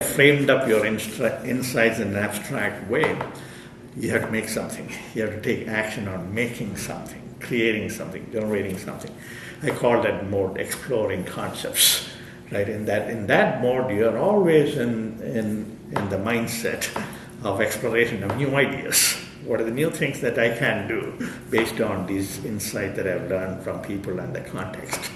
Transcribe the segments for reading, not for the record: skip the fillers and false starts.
framed up your insights in an abstract way, you have to make something. You have to take action on making something, creating something, generating something. I call that mode exploring concepts. Right? In that mode, you are always in the mindset of exploration of new ideas. What are the new things that I can do based on these insights that I've learned from people and the context?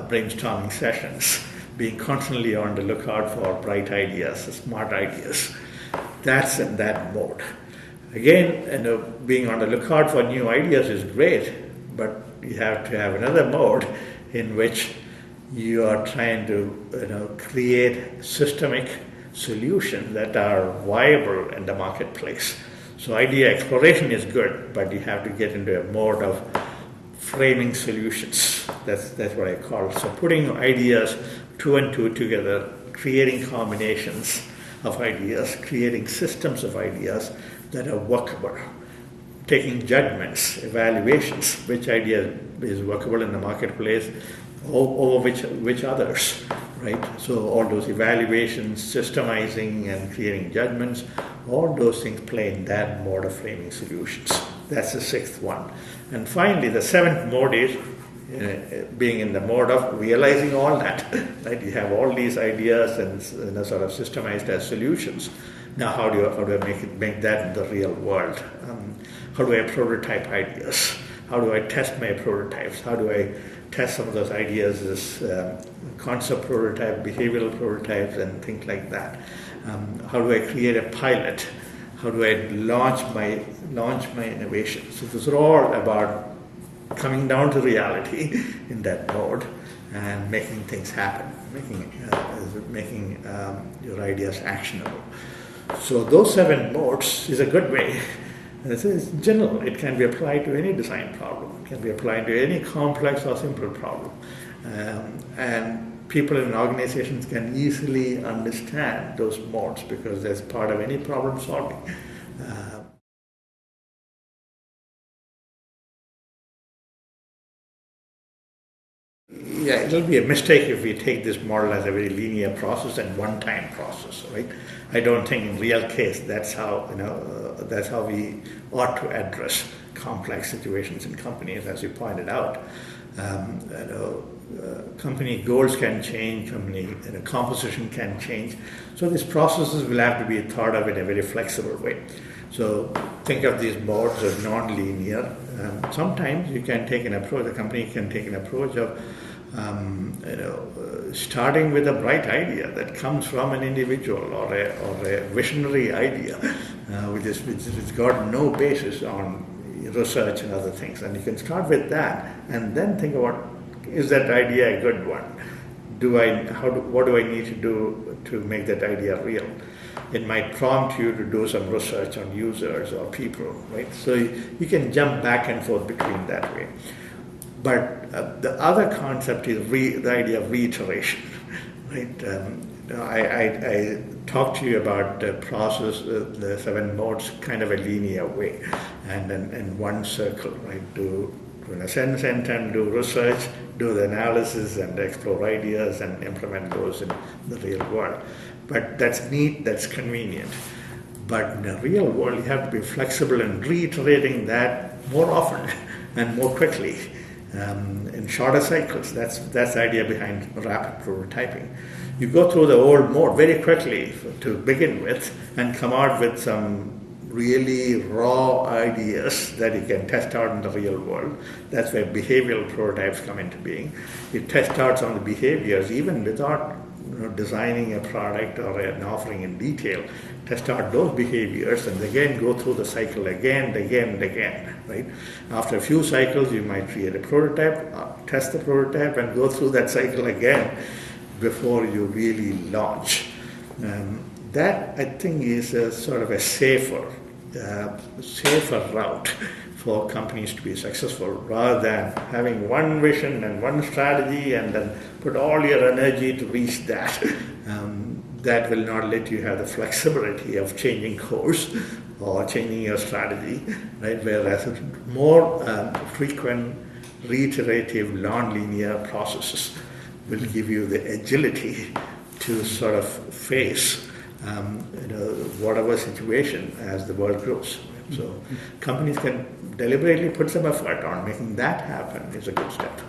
Brainstorming sessions, being constantly on the lookout for bright ideas, smart ideas. That's in that mode. Again, being on the lookout for new ideas is great, but you have to have another mode in which you are trying to create systemic solutions that are viable in the marketplace. So idea exploration is good, but you have to get into a mode of framing solutions. That's what I call it. So putting ideas two and two together, creating combinations of ideas, creating systems of ideas that are workable, taking judgments, evaluations, which idea is workable in the marketplace, over which others, right? So all those evaluations, systemizing and creating judgments, all those things play in that mode of framing solutions. That's the sixth one. And finally, the seventh mode is being in the mode of realizing all that, right? You have all these ideas and sort of systemized as solutions. Now, how do I make that in the real world? How do I prototype ideas? How do I test my prototypes? How do I test some of those ideas as concept prototype, behavioral prototypes, and things like that? How do I create a pilot? How do I launch my innovation? So those are all about coming down to reality in that mode and making things happen, making your ideas actionable. So those 7 modes is a good way. It's general. It can be applied to any design problem. It can be applied to any complex or simple problem. And people in organizations can easily understand those modes because that's part of any problem solving. Yeah, it'll be a mistake if we take this model as a very linear process and one-time process, right? I don't think in real case that's how we ought to address complex situations in companies, as you pointed out. Company goals can change, company composition can change. So these processes will have to be thought of in a very flexible way. So think of these modes as non-linear. Sometimes you can take an approach, the company can take an approach of starting with a bright idea that comes from an individual or a visionary idea, which has got no basis on research and other things. And you can start with that and then think about, is that idea a good one? What do I need to do to make that idea real? It might prompt you to do some research on users or people, right? So you can jump back and forth between that way. But the other concept is the idea of reiteration, right? I talked to you about the process, the 7 modes, kind of a linear way, and then in one circle, right? Do in a sense and do research, do the analysis, and explore ideas and implement those in the real world. But that's neat, that's convenient. But in the real world, you have to be flexible in reiterating that more often and more quickly. In shorter cycles. That's the idea behind rapid prototyping. You go through the old mode very quickly to begin with and come out with some really raw ideas that you can test out in the real world. That's where behavioral prototypes come into being. You test out some of the behaviors even without designing a product or an offering in detail. Test out those behaviors and again go through the cycle again, right? After a few cycles, you might create a prototype, test the prototype, and go through that cycle again before you really launch. That, I think, is a sort of a safer route for companies to be successful, rather than having one vision and one strategy and then put all your energy to reach that. That will not let you have the flexibility of changing course or changing your strategy, right? Whereas more frequent, reiterative, non-linear processes will give you the agility to to sort of face whatever situation as the world grows. So companies can deliberately put some effort on making that happen is a good step.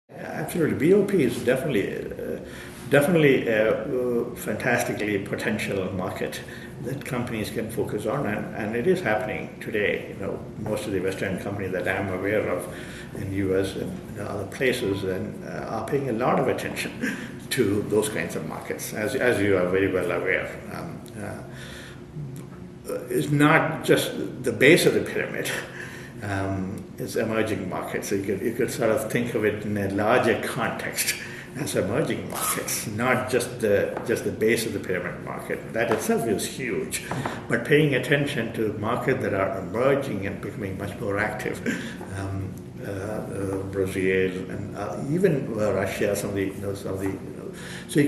Absolutely, BOP is definitely a fantastically potential market that companies can focus on, and it is happening today. Most of the Western companies that I'm aware of in the US and other places are paying a lot of attention to those kinds of markets, as you are very well aware. It's not just the base of the pyramid. It's emerging markets. So you could sort of think of it in a larger context as emerging markets, not just the base of the pyramid market. That itself is huge, but paying attention to markets that are emerging and becoming much more active, Brazil and even Russia, so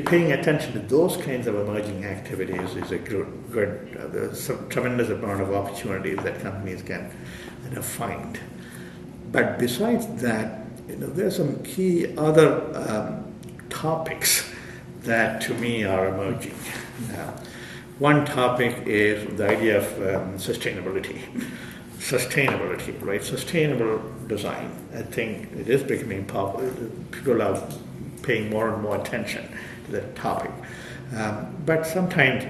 paying attention to those kinds of emerging activities is a good there's a tremendous amount of opportunities that companies can find. But besides that, there's some key other topics that to me are emerging. One topic is the idea of sustainability, right? Sustainable design. I think it is becoming popular. People are paying more and more attention to that topic. But sometimes,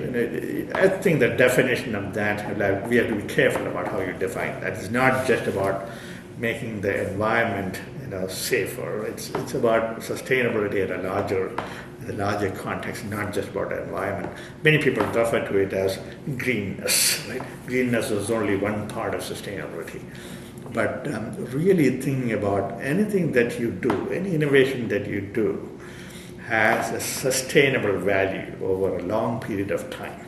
I think the definition of that, we have to be careful about how you define that. It's not just about making the environment safer. It's about sustainability at a larger context, not just about the environment. Many people refer to it as greenness. Right? Greenness is only one part of sustainability. But really thinking about anything that you do, any innovation that you do, has a sustainable value over a long period of time,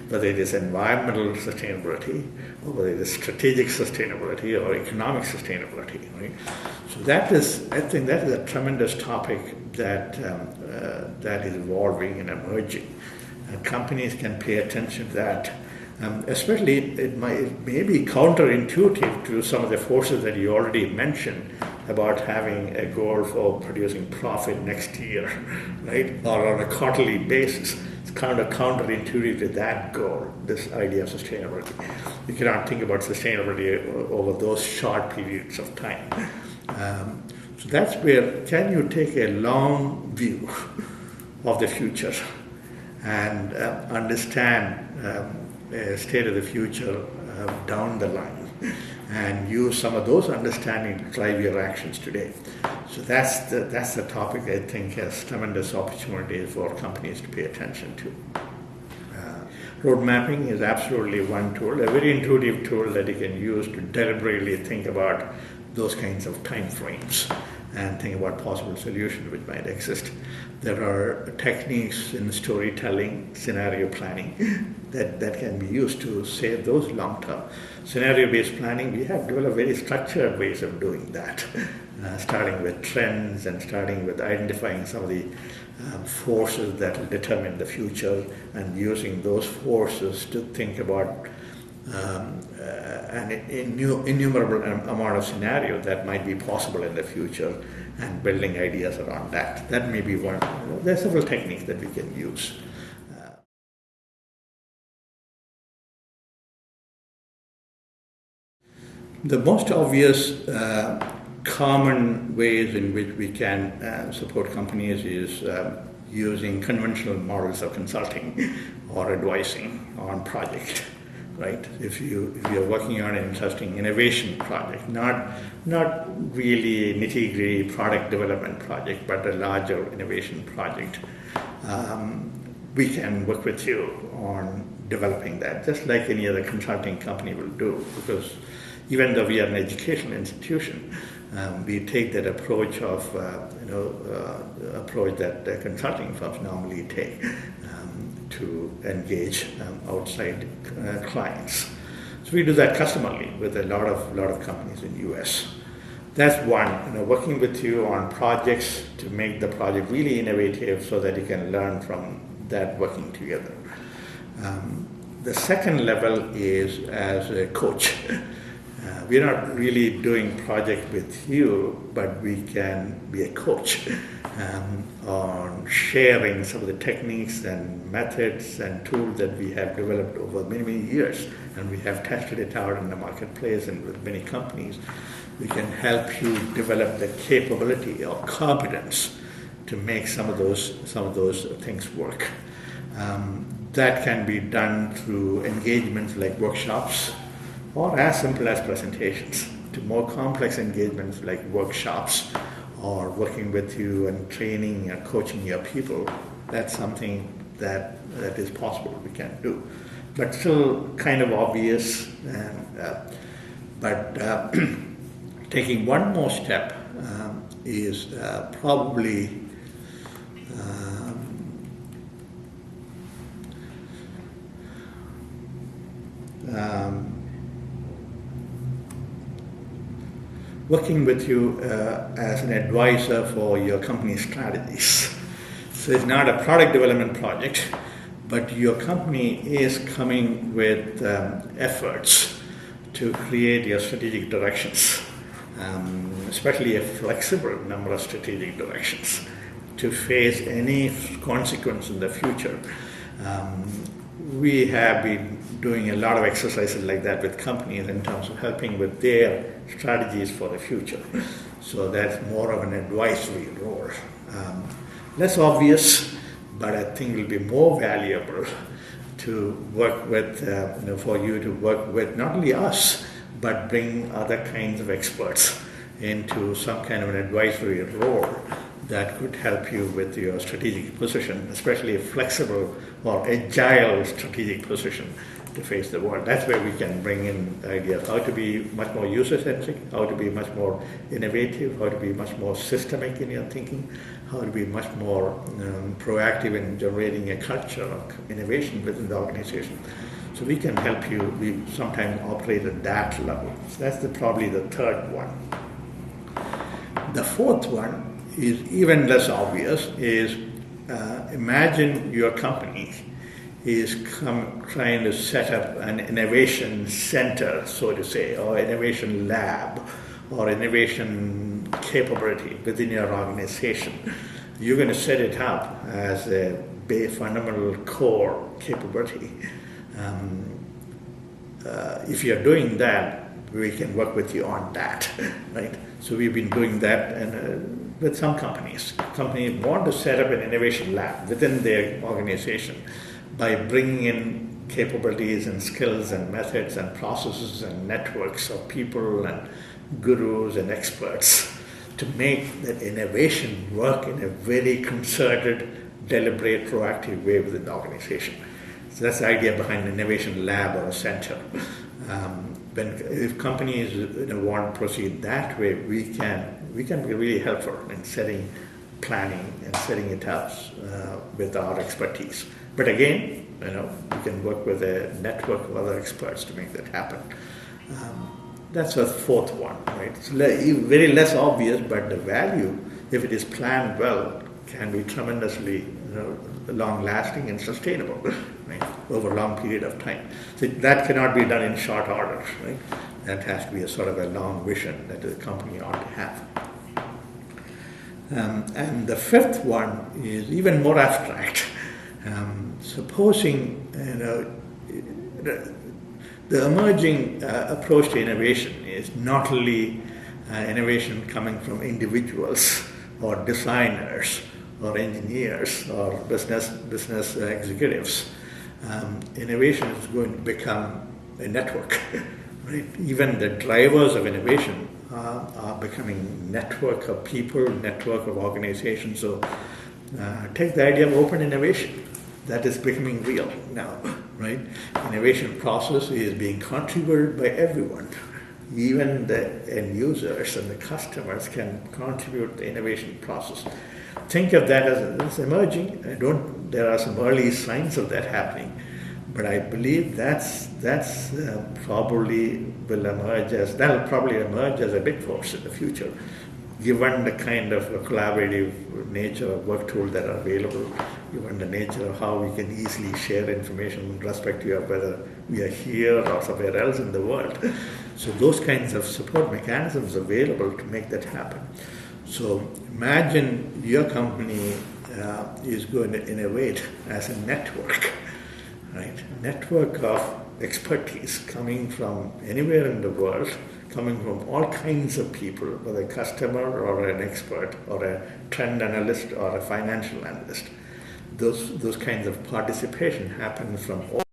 whether it is environmental sustainability, or whether it is strategic sustainability, or economic sustainability. Right? So I think that is a tremendous topic that is evolving and emerging. Companies can pay attention to that. Especially, it may be counterintuitive to some of the forces that you already mentioned about having a goal for producing profit next year, right? Or on a quarterly basis. It's kind of counterintuitive to that goal, this idea of sustainability. You cannot think about sustainability over those short periods of time. So that's where, can you take a long view of the future and understand state of the future down the line and use some of those understanding to drive your actions today. So that's the topic I think has tremendous opportunities for companies to pay attention to. Road mapping is absolutely one tool, a very intuitive tool that you can use to deliberately think about those kinds of time frames and think about possible solutions which might exist. There are techniques in storytelling, scenario planning that can be used to save those long-term. Scenario-based planning, we have developed very structured ways of doing that, starting with trends and starting with identifying some of the forces that will determine the future and using those forces to think about an innumerable amount of scenarios that might be possible in the future and building ideas around that. That may be one. There are several techniques that we can use. The most obvious common ways in which we can support companies is using conventional models of consulting or advising on project. Right? If you're working on an interesting innovation project, not really a nitty-gritty product development project, but a larger innovation project, we can work with you on developing that, just like any other consulting company will do. Because even though we are an educational institution, we take that approach of approach that consulting firms normally take. To engage outside clients. So we do that customarily with a lot of companies in the US. That's one, working with you on projects to make the project really innovative so that you can learn from that working together. The second level is as a coach. We're not really doing project with you, but we can be a coach on sharing some of the techniques and methods and tools that we have developed over many, many years, and we have tested it out in the marketplace and with many companies. We can help you develop the capability or competence to make some of those things work. That can be done through engagements like workshops, or as simple as presentations, to more complex engagements like workshops, or working with you and training and coaching your people. That's something that is possible we can do, but still kind of obvious. But taking one more step is probably working with you as an advisor for your company strategies. So it's not a product development project, but your company is coming with efforts to create your strategic directions, especially a flexible number of strategic directions to face any consequence in the future. We have been doing a lot of exercises like that with companies in terms of helping with their strategies for the future. So that's more of an advisory role. Less obvious, but I think will be more valuable to work with, for you to work with not only us, but bring other kinds of experts into some kind of an advisory role that could help you with your strategic position, especially a flexible or agile strategic position to face the world. That's where we can bring in the idea of how to be much more user-centric, how to be much more innovative, how to be much more systemic in your thinking, how to be much more proactive in generating a culture of innovation within the organization. So we can help you. We sometimes operate at that level. So that's probably the third one. The fourth one is even less obvious, is imagine your company is trying to set up an innovation center, so to say, or innovation lab, or innovation capability within your organization. You're going to set it up as a fundamental core capability. If you're doing that, we can work with you on that, right? So we've been doing that with some companies. Companies want to set up an innovation lab within their organization by bringing in capabilities and skills and methods and processes and networks of people and gurus and experts to make that innovation work in a very concerted, deliberate, proactive way within the organization. So that's the idea behind an innovation lab or a center. If companies want to proceed that way, we can be really helpful in planning and setting it up with our expertise. But again, we can work with a network of other experts to make that happen. That's the fourth one, right? It's very less obvious, but the value, if it is planned well, can be tremendously long-lasting and sustainable, right, over a long period of time. So that cannot be done in short order, right? That has to be a sort of a long vision that the company ought to have. And the fifth one is even more abstract. Supposing the emerging approach to innovation is not only innovation coming from individuals or designers or engineers or business executives. Innovation is going to become a network. Right? Even the drivers of innovation are becoming network of people, network of organizations. So take the idea of open innovation. That is becoming real now, right? Innovation process is being contributed by everyone. Even the end users and the customers can contribute the innovation process. Think of that as it's emerging. There are some early signs of that happening, but I believe that's probably will emerge as a big force in the future, given the kind of collaborative nature of work tools that are available, given the nature of how we can easily share information with respect to whether we are here or somewhere else in the world. So those kinds of support mechanisms available to make that happen. So imagine your company is going to innovate as a network, right? Network of expertise coming from anywhere in the world, coming from all kinds of people, whether a customer or an expert or a trend analyst or a financial analyst. Those kinds of participation happen from all